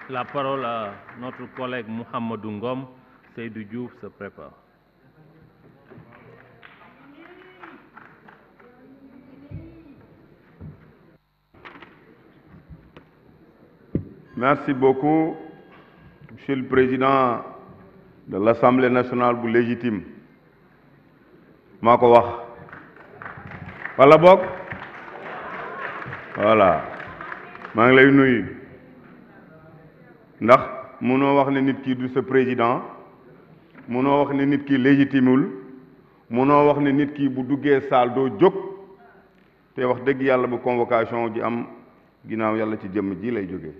La parole à notre collègue Mohamedou Ngom. Seydou Diouf se prépare. Merci beaucoup, Monsieur le Président de l'Assemblée nationale bu légitime. maa ko wax wala bokk voilà maa ngi lay nuyu ndax mënoo wax ne nit ki du sa président mënoo wax ne nit ki légitimul mënoo wax ne nit ki bu duggee saal doo jóg te wax dëgg yàlla bu convocation ji am ginnaaw yàlla ci jëmm ji lay jógee.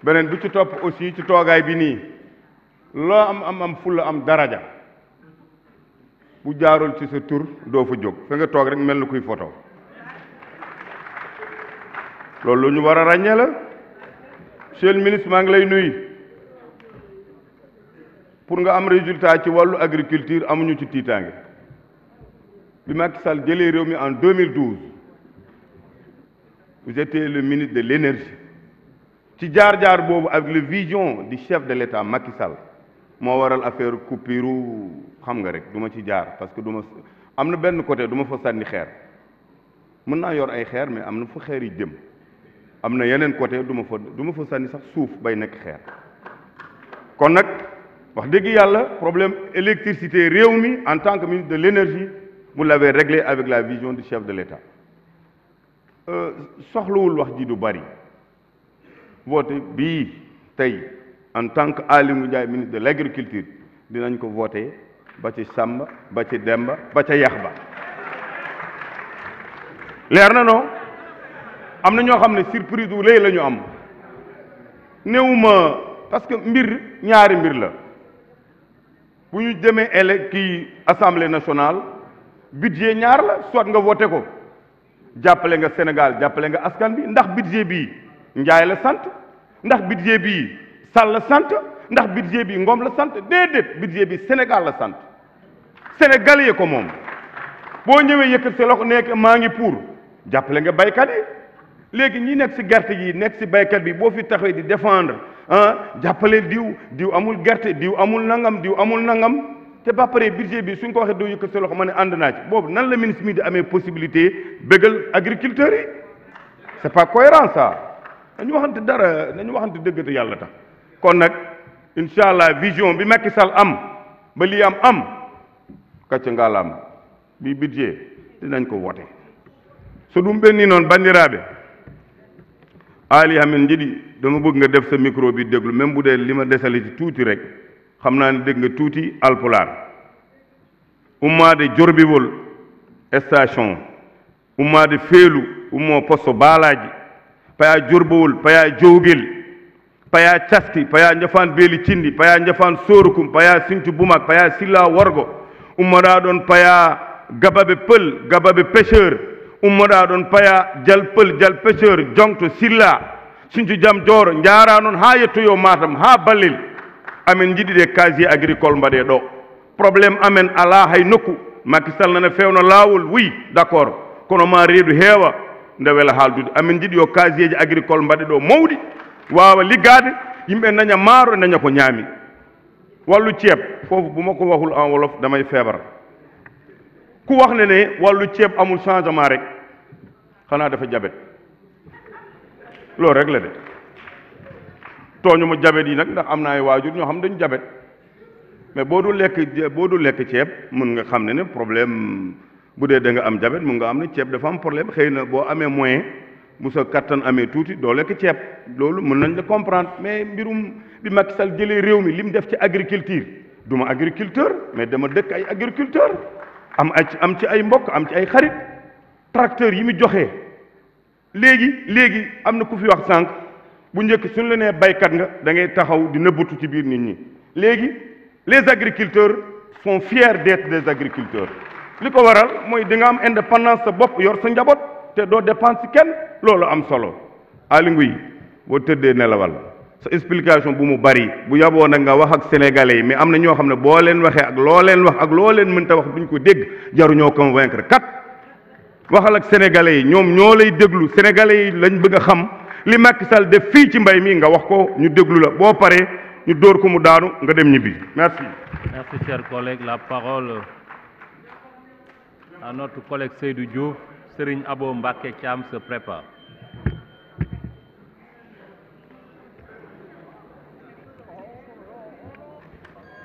beneen bi ci topp aussi ci toogaay bi nii loo am fulla am daraja bu jaarul ci sa tur doo fa jóg fa nga toog rek mel ni kuy photo loolu lu ñu war a ràññee la. Monsieur le ministre maa ngi lay nuyu pour nga am résultat ci wàllu agriculture amuñu ci tiitaange bi Macky Sall jëlee réew mi en 2012 vous étiez le ministre de l'énergie ci jaar-jaar boobu avec la vision du chef de l'État Macky Sall moo waral affaire coupure xam nga rek du ma ci jaar parce que du ma am na benn côté du ma fa sànni xeer mën naa yor ay xeer mais am na fa xeer yi jëm am na yeneen côté du ma fa sànni sax suuf bay nekk xeer kon nag wax dëgg yàlla problème électricité réew mi en tant que ministre de l'énergie vous l'avez réglé avec la vision du chef de l'État soxlawul wax ji du bari voté bii tey en tant que Aly Ngouille Ndiaye ministre de l'agriculture dinañ ko voté ba ci Samba ba ci Demba ba ca yax ba leer na non am na ñoo xam ne surprise wu léegi la ñu am néewuma parce que mbir ñaari mbir la bu ñu demee kii assemblée nationale budget ñaar la soit nga voté ko jàppale nga Sénégal jàppale nga askan bi ndax budget bii Njaay la sant ndax budget bii Sall la sant ndax budget bi Ngom la sant déedéet budget bi Sénégal la sant Sénégalais ko moom boo ñëwee yëkkat sa loxo nekk maa ngi pour jàppale nga baykat yi léegi ñi nekk ci gerte gi nekk ci baykat bi boo fi taxawee di défendre jàppale diw amul gerte diw amul nangam te ba pare budget bi suñ ko waxee doo yëkkat sa loxo ma ne ànd naa ci boobu nan la ministre mi di amee possibilité bëggal agriculteurs yi c'est pas cohérent ça dañu waxante dara dañu waxante dëgg te yàlla tax kon nag incha allah vision bi Macky Sall am ba lii am kacca ngaalaam bi budget dinañ ko voté so ɗum ɓenni noon bandiraɓe Ali Hamin Jiɗi dama bëgg nga def sa micro bi déglu même bu dee li ma desale ci tuuti rek xam naa ne dégg nga tuuti alpulaar ummaade jorbiwol station ummaade feelu ummo poste baalaji paya jorbowol paya jowgel paya caski paya jafan beeli cindi paya jafan sorukum paya sinthiou boumak paya silla worgo ummoɗa ɗon paya gabaɓe pël gabaɓe pêcheur ummoɗa ɗon paya dial pël dial pêcheur jongto silla sinthiou jam dioro jara noon ha yettoyo matam ha ballel amen jiiɗi ɗe casier agricole mbaɗe ɗo probléme amen ala hay nokku Macky Sall nana fewno lawol oui d' accord kono ma reedu heewa nde wela haaldude amen jiiɗi yo casier ji agricole mbaɗe ɗo mawɗi wawa liggade yimɓe daña maaro daña ko ñaami wàllu ceeb foofu bu ma ko waxul en wolof damay feebar ku wax ne wàllu ceeb amul changement rek xanaa dafa jabet loolu rek la de tooñu ma jabet yi nag ndax am na ay waajur ñoo xam dañu jabet mais boo dul lekk ceeb mën nga xam ne problème bu dee da nga am jabet mun nga am ne ceeb dafa am problème xëy na boo amee moyen bu sa kattan amee tuuti doo lekk ceeb loolu mën nañ la comprendre mais mbirum bi Macky Sall jëlee réew mi li mu def ci agriculture du ma agriculteur mais dama dëkk ay agriculteur am ci ay mbokk am ci ay xarit tracteur yi mu joxee léegi am na ku fi wax sànq bu njëkk suñu la nee baykat nga da ngay taxaw di nëbbatu ci biir nit ñi léegi les agriculteurs sont fiers d'être des agriculteurs li ko waral mooy di nga am indépendance sa bopp yor sa njaboot te doo dépense ci kenn loolu am solo Aly Ngouille boo tëddee nelawal sa explication bu mu bari bu yaboo nag nga wax ak sénégalais yi mais am na ñoo xam ne boo leen waxee ak loo leen wax ak loo leen mënta wax duñ ko dégg jaruñoo convaincre kat waxal ak sénégalais yi ñoom ñoo lay déglu sénégalais yi lañ bëgg a xam li Macky Sall def fii ci mbay mi nga wax ko ñu déglu la boo paree ñu dóor ko mu daanu nga dem ñibbi merci. Merci, chers collègues. La parole à notre collègue Seydou Diouf. Serigne Abo Mbacké Thiam se prépare.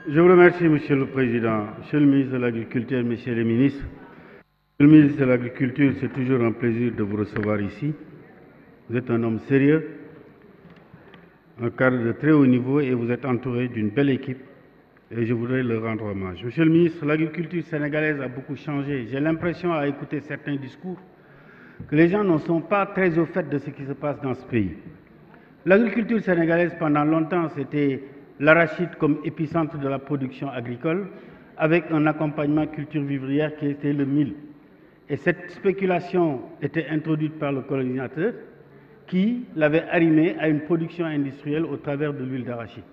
Je vous remercie, Monsieur le Président, Monsieur le ministre de l'Agriculture, Messieurs les ministres. Monsieur le ministre de l'Agriculture, c'est toujours un plaisir de vous recevoir ici. Vous êtes un homme sérieux, un cadre de très haut niveau et vous êtes entouré d'une belle équipe et je voudrais le rendre hommage. Monsieur le ministre, l'agriculture sénégalaise a beaucoup changé. J'ai l'impression, à écouter certains discours, que les gens ne sont pas très au fait de ce qui se passe dans ce pays. L'agriculture sénégalaise, pendant longtemps, c'était l'arachide comme épicentre de la production agricole, avec un accompagnement culture vivrière qui était le mil. Et cette spéculation était introduite par le colonisateur qui l'avait arrimé à une production industrielle au travers de l'huile d'arachide.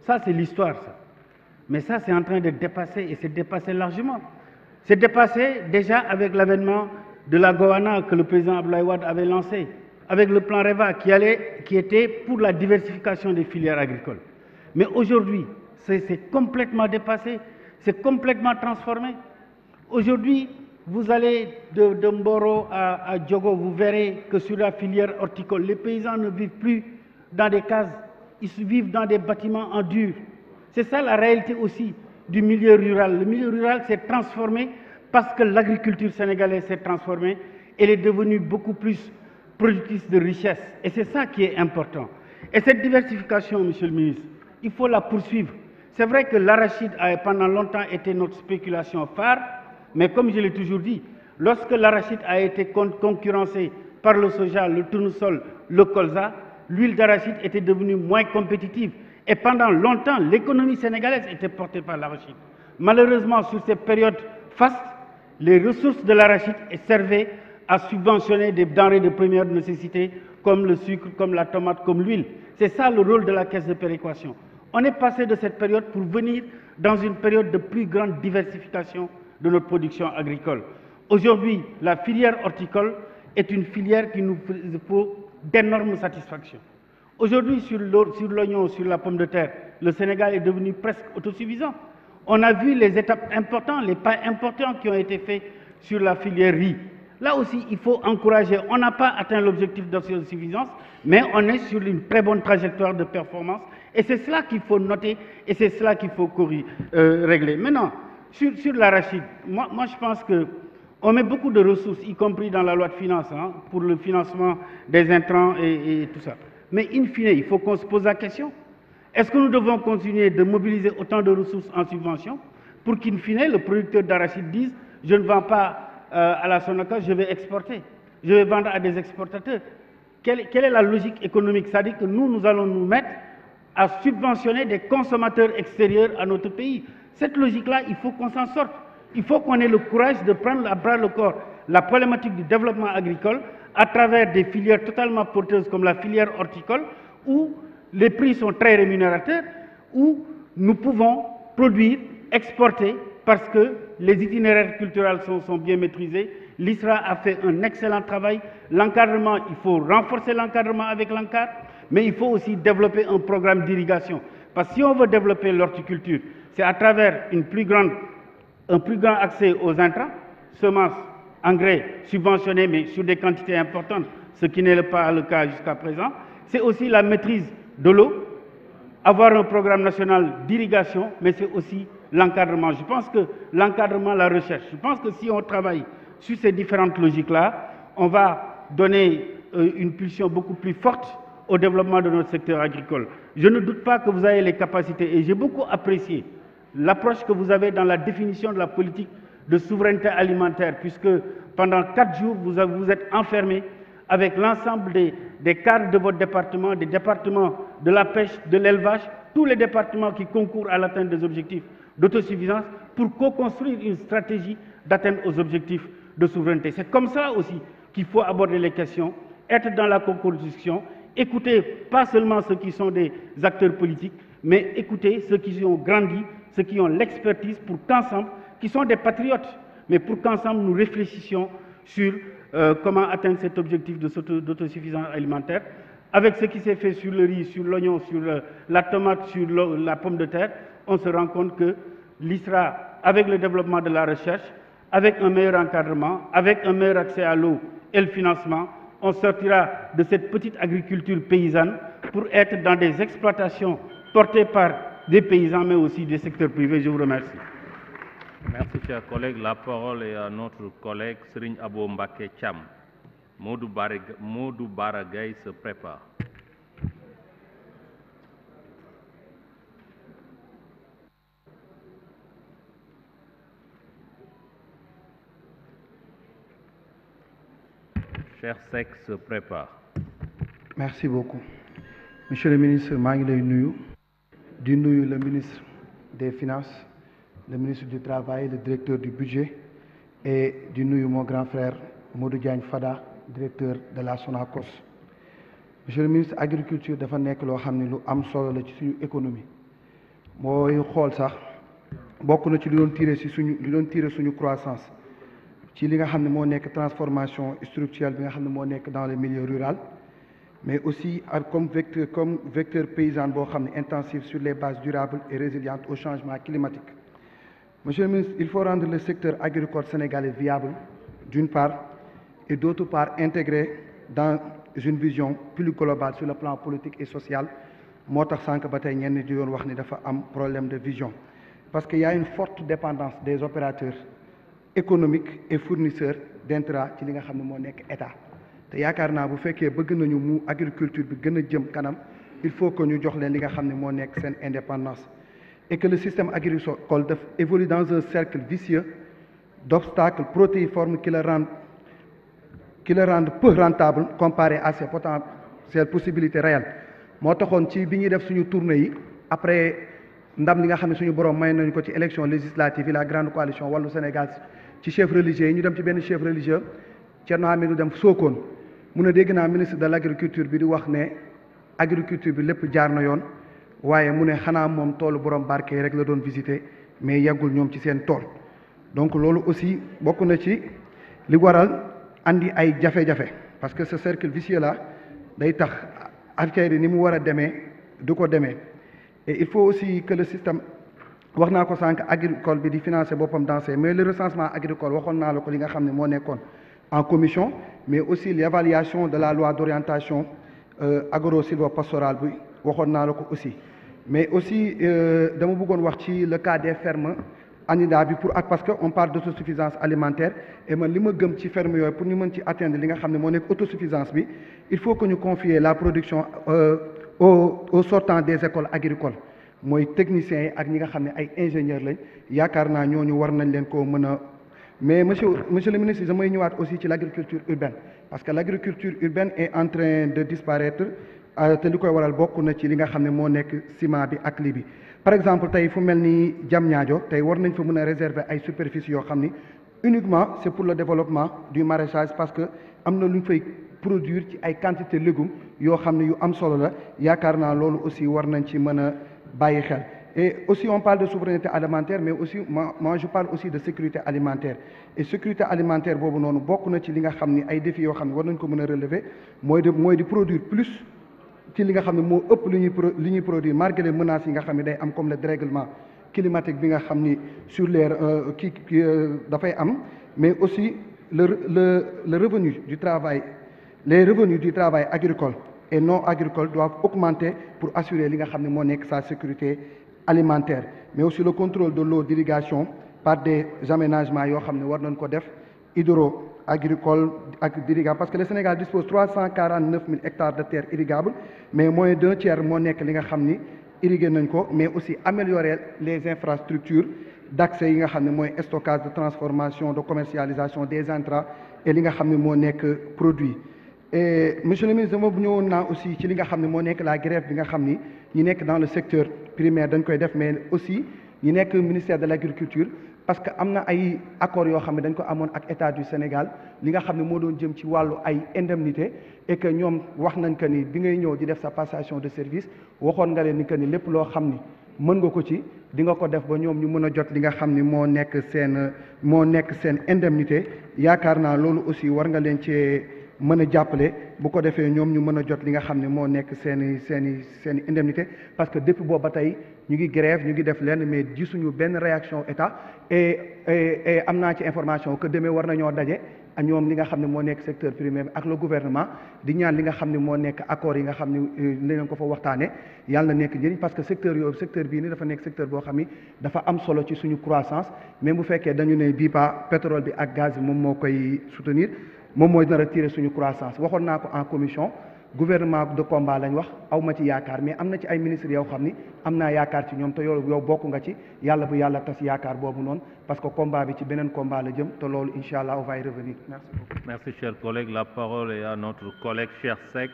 Ça, c'est l'histoire, ça. Mais ça, c'est en train de dépasser, et c'est dépassé largement. C'est dépassé déjà avec l'avènement de la Goana que le président Abdoulaye Wade avait lancé, avec le plan REVA qui était pour la diversification des filières agricoles. Mais aujourd'hui, c'est complètement dépassé, c'est complètement transformé. Aujourd'hui, vous allez de Mboro à Diogo, vous verrez que sur la filière horticole, les paysans ne vivent plus dans des cases, ils vivent dans des bâtiments en dur. C'est ça la réalité aussi du milieu rural. Le milieu rural s'est transformé parce que l'agriculture sénégalaise s'est transformée. Elle est devenue beaucoup plus productrice de richesse. Et c'est ça qui est important. Et cette diversification, Monsieur le ministre, il faut la poursuivre. C'est vrai que l'arachide a pendant longtemps été notre spéculation phare, mais comme je l'ai toujours dit, lorsque l'arachide a été concurrencé par le soja, le tournesol, le colza, l'huile d'arachide était devenue moins compétitive. Et pendant longtemps, l'économie sénégalaise était portée par l'arachide. Malheureusement, sur ces périodes fastes, les ressources de l'arachide servaient à subventionner des denrées de première nécessité, comme le sucre, comme la tomate, comme l'huile. C'est ça le rôle de la caisse de péréquation. On est passé de cette période pour venir dans une période de plus grande diversification de notre production agricole. Aujourd'hui, la filière horticole est une filière qui nous faut d'énormes satisfactions. Aujourd'hui, sur l'oignon, sur la pomme de terre, le Sénégal est devenu presque autosuffisant. On a vu les étapes importantes, les pas importants qui ont été faits sur la filière riz. Là aussi, il faut encourager. On n'a pas atteint l'objectif d'autosuffisance, mais on est sur une très bonne trajectoire de performance. Et c'est cela qu'il faut noter et c'est cela qu'il faut régler. Maintenant, sur l'arachide, moi je pense qu'on met beaucoup de ressources, y compris dans la loi de finances, pour le financement des intrants et tout ça. Mais in fine, il faut qu'on se pose la question. Est-ce que nous devons continuer de mobiliser autant de ressources en subvention pour qu'in fine, le producteur d'arachide dise « je ne vends pas à la Sonaca, je vais exporter, je vais vendre à des exportateurs ». Quelle est la logique économique? C'est-à-dire que nous allons nous mettre à subventionner des consommateurs extérieurs à notre pays. Cette logique-là, il faut qu'on s'en sorte. Il faut qu'on ait le courage de prendre à bras le corps la problématique du développement agricole à travers des filières totalement porteuses comme la filière horticole, où les prix sont très rémunérateurs, où nous pouvons produire, exporter, parce que les itinéraires culturels sont bien maîtrisés. L'ISRA a fait un excellent travail. L'encadrement, il faut renforcer l'encadrement avec l'encadre, mais il faut aussi développer un programme d'irrigation. Parce que si on veut développer l'horticulture, c'est à travers un plus grand accès aux intrants, semences, engrais subventionnés, mais sur des quantités importantes, ce qui n'est pas le cas jusqu'à présent. C'est aussi la maîtrise de l'eau, avoir un programme national d'irrigation, mais c'est aussi l'encadrement. Je pense que l'encadrement, la recherche, je pense que si on travaille sur ces différentes logiques-là, on va donner une pulsion beaucoup plus forte au développement de notre secteur agricole. Je ne doute pas que vous avez les capacités et j'ai beaucoup apprécié l'approche que vous avez dans la définition de la politique de souveraineté alimentaire, puisque pendant 4 jours, vous êtes enfermés avec l'ensemble des cadres de votre département, des départements de la pêche, de l'élevage, tous les départements qui concourent à l'atteinte des objectifs d'autosuffisance pour co-construire une stratégie d'atteinte aux objectifs de souveraineté. C'est comme ça aussi qu'il faut aborder les questions, être dans la co-construction, écouter pas seulement ceux qui sont des acteurs politiques, mais écouter ceux qui ont grandi, ceux qui ont l'expertise pour qu'ensemble, qui sont des patriotes, mais pour qu'ensemble nous réfléchissions sur comment atteindre cet objectif d'autosuffisance alimentaire avec ce qui s'est fait sur le riz, sur l'oignon, sur la tomate, sur la pomme de terre, on se rend compte que l'ISRA, avec le développement de la recherche, avec un meilleur encadrement, avec un meilleur accès à l'eau et le financement, on sortira de cette petite agriculture paysanne pour être dans des exploitations portées par des paysans, mais aussi des secteurs privés. Je vous remercie. Merci, cher collègue. La parole est à notre collègue Serigne Abo Mbacké Thiam. Modou Baragay se prépare. Cher Seck se prépare. Merci beaucoup. Monsieur le ministre, maa ngi lay nuyu di nuyu le ministre des Finances, le ministre du Travail, le directeur du budget et di nuyu mon grand frère Modou Diagne Fada, directeur de la Sonacos. Monsieur le ministre, agriculture dafa nekk loo xam ne lu am solo la ci suñu économie mooy xool sax bokk na ci li doon tirer suñu croissance ci li nga xam ne moo nekk transformation structurelle bi nga xam ne moo nekk dans le milieu rural, mais aussi comme vecteur paysan boo xam ne intensif sur les bases durables et résilientes au changement climatique. Monsieur le ministre, il faut rendre le secteur agricole sénégalais viable d'une part et d'autre part intégré dans une vision plus globale sur le plan politique et social. Moo tax sànq ba tey ñenn di doon wax ni dafa am problème de vision parce qu'il y a une forte dépendance des opérateurs économiques et fournisseurs d'intrants ci li nga xam ne moo nekk état te yaakaar naa bu fekkee bëgg nañu mu agriculture bi gën a jëm kanam il faut que ñu jox leen li nga xam ne moo nekk seen indépendance et que le système agricole évolue dans un cercle vicieux d'obstacles protéiformes qui le rendent peu rentable comparé à ses potentielles possibilités réelles. Moo taxoon ci bi ñuy def suñu tournée yi après ndam li nga xam ne suñu borom may nañu ko ci élection législative yi la grande coalition Wallu Sénégal ci chef religieux yi ñu dem ci benn chef religieux Thierno Hamidou dem Sokone mu ne dégg naa ministre de l'agriculture bi di wax ne agriculture bi lépp jaar na yoon waaye mu ne xanaa moom toolu borom barke rek la doon visiter mais yeggul ñoom ci seen tool. Donc loolu aussi bokk na ci li waral andi ay jafe-jafe parce que ce cercle vicieux là day tax affaire yi ni mu war a demee du ko demee et il faut aussi que le système wax naa ko sànq agricole bi di financer boppam dans mais le recensement agricole waxoon naa la ko li nga xam ne moo nekkoon en commission mais aussi l'évaluation de la loi d'orientation agro-sylvo-pastorale bi waxoon naa la ko aussi mais aussi dama bëggoon wax ci le cas des fermes ANIDA bi parce que on parle d'autosuffisance alimentaire et man li ma gëm ci ferme yooyu pour ñu mën ci atteindre li nga xam ne moo nekk autosuffisance bi il faut que ñu confier la production aux sortants des écoles agricoles mooy techniciens yi ak ñi nga xam ne ay ingénieurs lañ yaakaar naa ñooñu war nañ leen koo mën a mais monsieur le ministre damay ñëwaat aussi ci l'agriculture urbaine parce que l'agriculture urbaine est en train de disparaître te li koy waral bokk na ci li nga xam ne moo nekk ciment bi ak lii bi par exemple tey fu mel ni Diamniadio tey war nañ fa mën a réserver ay superficies yoo xam ni uniquement c'est pour le développement du maraîchage parce que am na lu ñu fay produire ci ay quantité légumes yoo xam ne yu am solo la yaakaar naa loolu aussi war nañ ci mën a bàyyi xel et aussi on parle de souveraineté alimentaire mais aussi moi je parle aussi de sécurité alimentaire et sécurité alimentaire boobu noonu bokk na ci li nga xam ni ay défis yoo xam ne war nañ ko mën a relever mooy di produire plus ci li nga xam ne moo ëpp li ñuy produire malgré les menaces yi nga xam ne day am comme le dérèglement climatique bi nga xam ni sur les dafay am mais aussi le revenu du travail les revenus du travail agricole et non agricole doivent augmenter pour assurer li nga xam ne moo nekk sa sécurité alimentaire mais aussi le contrôle de l'eau d'irrigation par des aménagements yoo xam ne war nañ ko def hydro-agricole ak d'irrigation parce que le Sénégal dispose 349 000 hectares de terres irrigables mais moins d'un tiers moo nekk li nga xam ni irrigué nañ ko mais aussi améliorer les infrastructures d'accès yi nga xam ne mooy stockage de transformation de commercialisation des intrants et li nga xam ne moo nekk produit et monsieur le ministre dama ñëwoon naa aussi ci li nga xam ne moo nekk la grève bi nga xam ni ñi nekk dans le secteur primaire dañ koy def mais aussi ñi nekk ministère de l'agriculture parce que am na ay accords yoo xam ne dañ ko amoon ak état du Sénégal li nga xam ne moo doon jëm ci wàllu ay indemnité et que ñoom wax nañ que ni bi ngay ñëw di def sa passation de service waxoon nga leen ni que ni lépp loo xam ni mën nga ko ci di nga ko def ba ñoom ñu mën a jot li nga xam ni moo nekk seen indemnité yaakaar naa loolu aussi war nga leen cee mën a jàppale bu ko defee ñoom ñu mën a jot li nga xam ne moo nekk seen i indemnité parce que depuis boobu ba tey ñu ngi grève ñu ngi def lenn mais gisuñu benn réaction état et am naa ci information que demee war nañoo daje ak ñoom li nga xam ne moo nekk secteur primaire ak le gouvernement di ñaan li nga xam ne moo nekk accords yi nga xam ne leen ko fa waxtaane yàlla na nekk njëriñ parce que secteur yooyu secteur bii ni dafa nekk secteur boo xam ni dafa am solo ci suñu croissance même bu fekkee dañu ne bii pas pétrole bi ak gaz bi moom moo koy soutenir moom mooy nar a tirer suñu croissance waxoon naa ko en commission gouvernement de combat lañ wax aw ma ci yaakaar mais am na ci ay ministres yoo xam ni am naa yaakaar ci ñoom te yow bokk nga ci yàlla bu yàlla tas yaakaar boobu noonu parce que combat bi ci beneen combat la jëm te loolu incha allah on va y revenir merci beaucoup. Merci cher collègue. La parole est à notre collègue Cheikh Seck.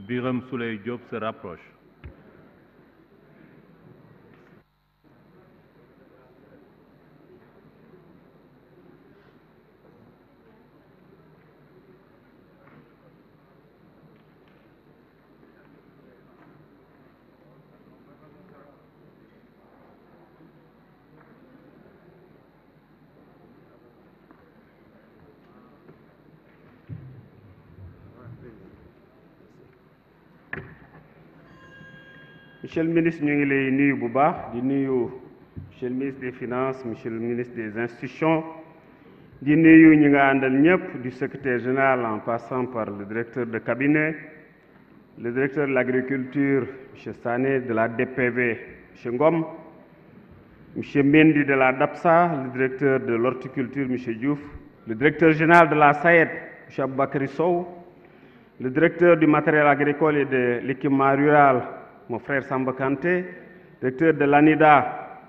Birame Souleye Diop se rapproche. Monsieur le ministre, ñu ngi lay nuyu bu baax di nuyu monsieur le ministre des Finances, monsieur le ministre des Institutions, di nuyu ñi nga àndal ñëpp du secrétaire général en passant par le directeur de cabinet, le directeur de l'agriculture, monsieur Sané, de la DPV, monsieur Ngom, monsieur Mendy de la DAPSA, le directeur de l'horticulture, monsieur Diouf, le directeur général de la SAED, monsieur Aboubakary Sow, le directeur du matériel agricole et de l'équipement rural, mon frère Samba Kanté, directeur de l'ANIDA,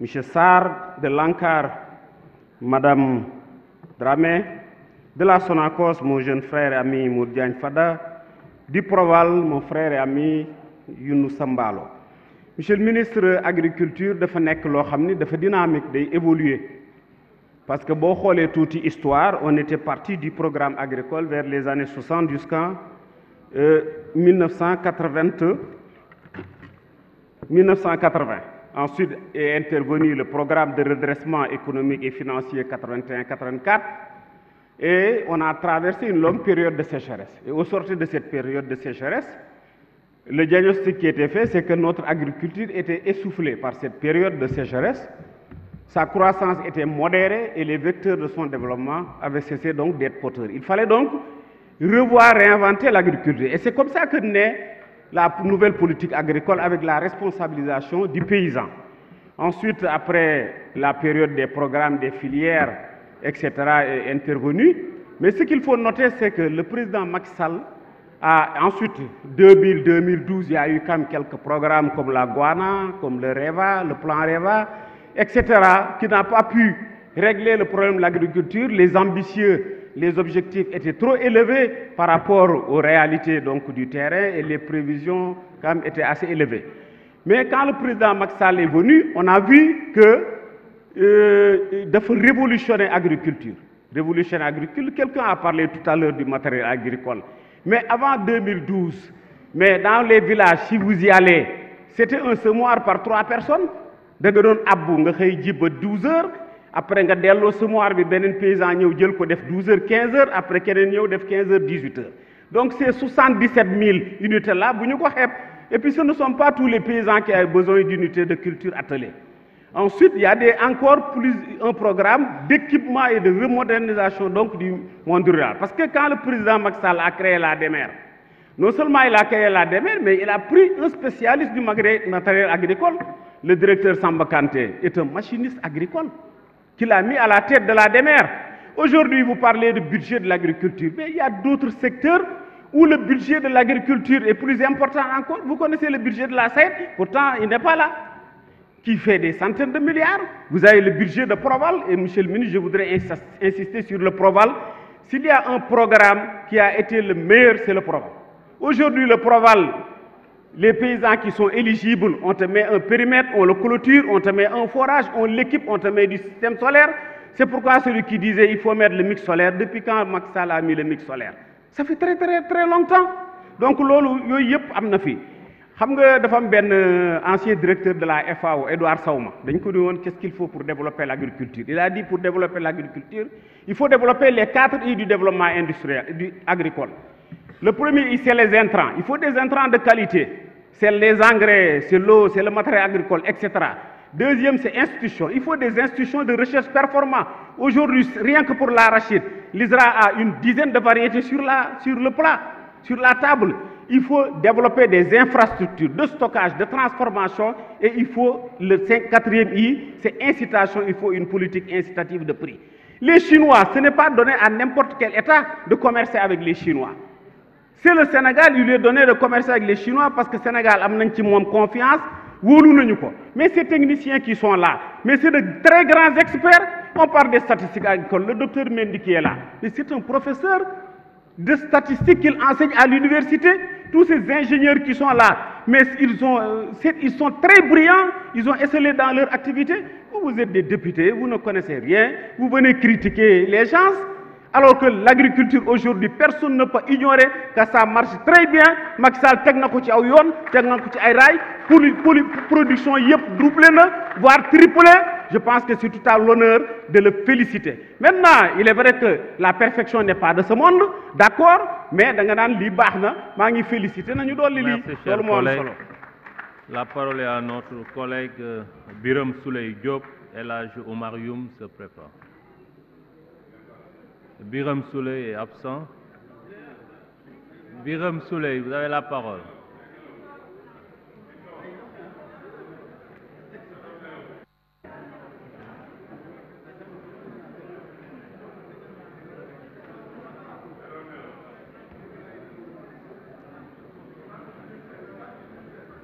M. Sarr, de l'ANCAR, Madame Dramé, de la Sonacos, mon jeune frère et ami Mourdiagne Fada, du Proval, mon frère et ami Younou Sambalo. Monsieur le ministre agriculture dafa nekk loo xam ni dafa dynamique day évoluer parce que boo xoolee tuuti histoire on était parti du programme agricole vers les années 60 jusqu'en 1980. Ensuite est intervenu le programme de redressement économique et financier 81-84 et on a traversé une longue période de sécheresse. Et au sortir de cette période de sécheresse, le diagnostic qui était fait, c'est que notre agriculture était essoufflée par cette période de sécheresse. Sa croissance était modérée et les vecteurs de son développement avaient cessé donc d'être porteurs. Il fallait donc revoir, réinventer l'agriculture. Et c'est comme ça que naît la nouvelle politique agricole avec la responsabilisation du paysan. Ensuite, après la période des programmes, des filières, etc. est intervenue. Mais ce qu'il faut noter, c'est que le président Macky Sall a ensuite, 2000-2012, il y a eu quand même quelques programmes comme la Guana, comme le REVA, le plan REVA, etc., qui n'a pas pu régler le problème de l'agriculture. Les ambitieux, les objectifs étaient trop élevés par rapport aux réalités donc, du terrain et les prévisions quand même étaient assez élevées. Mais quand le président Macky Sall est venu, on a vu que il faut révolutionner l'agriculture. Révolutionner l'agriculture, quelqu'un a parlé tout à l'heure du matériel agricole. Mais avant 2012, mais dans les villages, si vous y allez, c'était un semoir par 3 personnes. Da nga doon abbu nga xëy ji ba 12 heures après nga delloo semoir bi beneen paysan ñëw jël ko def 12 heures 15 heures après keneen ñëw def 15 heures 18 heures. Donc ces 77 000 unités là bu ñu ko xeeb et puis ce ne sont pas tous les paysans qui ont besoin d'unités de culture attelées. Ensuite, il y a encore plus un programme d'équipement et de remodernisation donc du monde rural. Parce que quand le président Macky Sall a créé la DEMER, non seulement il a créé la DEMER, mais il a pris un spécialiste du matériel agricole. Le directeur Samba Kanté est un machiniste agricole qu'il a mis à la tête de la DEMER. Aujourd'hui, vous parlez du budget de l'agriculture, mais il y a d'autres secteurs où le budget de l'agriculture est plus important encore. Vous connaissez le budget de la SAED, pourtant il n'est pas là, qui fait des centaines de milliards. Vous avez le budget de Proval, et monsieur le ministre, je voudrais insister sur le Proval. S'il y a un programme qui a été le meilleur, c'est le Proval. Aujourd'hui, le Proval, les paysans qui sont éligibles, on te met un périmètre, on le clôture, on te met un forage, on l'équipe, on te met du système solaire. C'est pourquoi celui qui disait il faut mettre le mix solaire, depuis quand Macky Sall a mis le mix solaire? Ça fait très longtemps. Donc, lolu yoy yep amna fi. xam nga dafa am benn ancien directeur de la FAO Edouard Sauma dañ ko di woon qu'est-ce qu'il faut pour développer l'agriculture. Il a dit pour développer l'agriculture il faut développer les 4 I du développement industriel agricole. Le premier I c'est les intrants, il faut des intrants de qualité, c'est les engrais, c'est l'eau, c'est le matériel agricole, etc. Deuxième, c'est institutions. Il faut des institutions de recherche performantes. Aujourd'hui, rien que pour l'arachide, l'ISRA a une dizaine de variétés sur le plat, sur la table. Il faut développer des infrastructures de stockage, de transformation, et il faut, le 4e I, c'est incitation, il faut une politique incitative de prix. Les Chinois, ce n'est pas donné à n'importe quel État de commercer avec les Chinois. C'est le Sénégal, il lui est donné de commercer avec les Chinois parce que le Sénégal a confiance. Mais ces techniciens qui sont là, mais c'est de très grands experts. On parle des statistiques agricoles. Le docteur Mendy qui est là, mais c'est un professeur de statistiques qu'il enseigne à l'université. Tous ces ingénieurs qui sont là, mais ils sont très brillants, ils ont excellé dans leur activité. Vous êtes des députés, vous ne connaissez rien, vous venez critiquer les gens. Alors que l'agriculture aujourd'hui, personne ne peut ignorer que ça marche très bien. Macky Sall teg na ko ci aw yoon, teg na ko ci ay raay, production yëpp doublé na, voire triplé. Je pense que c'est tout à l'honneur de le féliciter. Maintenant, il est vrai que la perfection n'est pas de ce monde, d'accord, mais da nga naan lii baax na, maa ngi féliciter nañu dolli lii. Merci, cher collègue. La parole est à notre collègue Birame Souleye Diop. El Hadj Oumar Youm se prépare. Birame Souleye est absent. Birame Souleye, vous avez la parole.